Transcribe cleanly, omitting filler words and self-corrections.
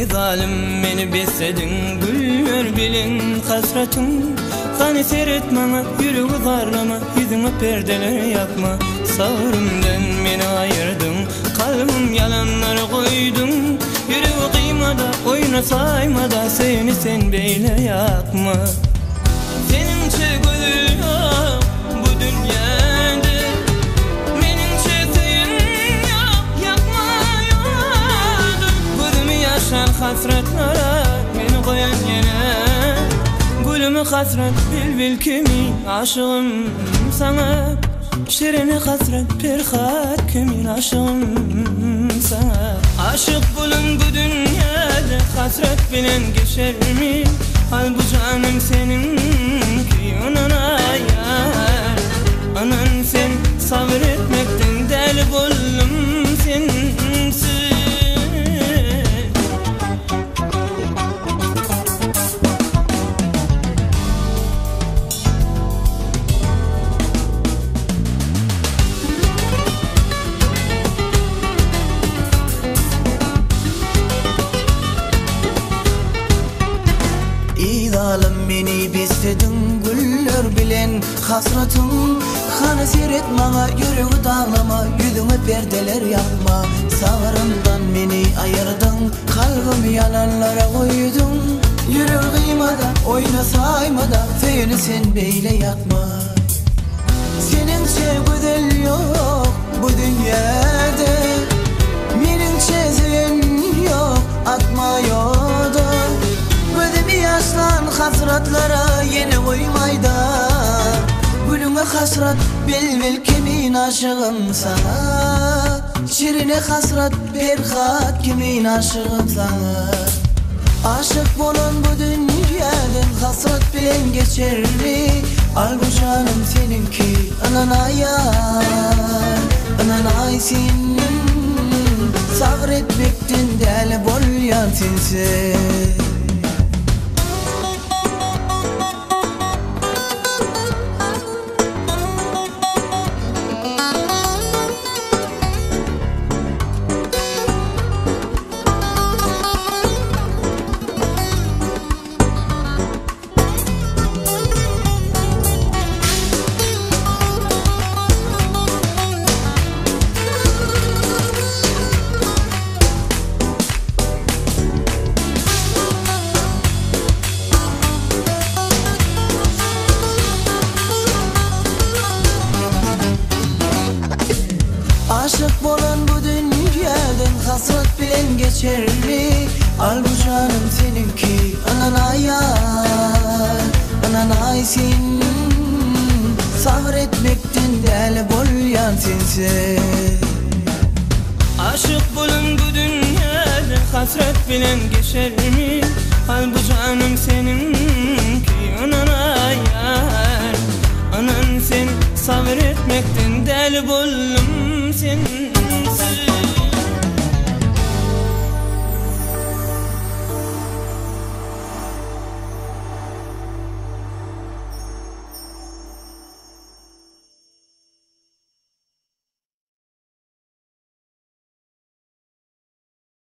zalim meni besledin, gülür bilin hasretin. Hani seyretmeme, yüreği zarlama, yüzüme perdeler yapma. Sağrımdan beni ayırdın, kalbim yalanlara koydun. Yüreği kıymada, oyuna saymada, seni sen beyle yakma. Seninçe gönül yok bu dünyada, menimçe sen yok, yakma yoldu. Gözümü yaşar hasretlere, beni koyan yere. Gülümü hasret bil kimin aşığım sana. Şirini hasret perhat kimin aşığım sana. Aşık bulun bu dünyada, hasret bilen geçer mi? Al bu canım seninki onana yar. Anan sen sabretmekten deli buldum sensiz. Zalim beni besledin, güller bilen hasretin. Hani seyretmeme, yüreği dağlama, yüzüme perdeler yapma. Sağrımdan beni ayırdın, kalbim yalanlara koydun. Yüreği kıymada, oyna saymada, seni sen beyle yakma. Seninçe güzel yok bu dünyada, menimçe sen yok, akma yolda. Gözümü yaşlan hasretlara yeni koymayda. Gülüme hasret bil kimin aşığım sana. Şirine hasret berhat kimin aşığım sana. Aşık bolun bu dünyadan, hasret bilen geçer mi? Al bu canım seninki anana yar, anana sin. Sabretmekten deli bolyan sensin. Aşık bolan bu dünyadan, hasret bilen geçer mi? Al bu canım seninki anana yar, anana sin. Sabretmekten deli bolyan sensin. Aşık bulun bu dünyada, hasret bilen geçer mi? Al bu canım seninki onana yar. Anan sen sabretmekten deli buldum sen.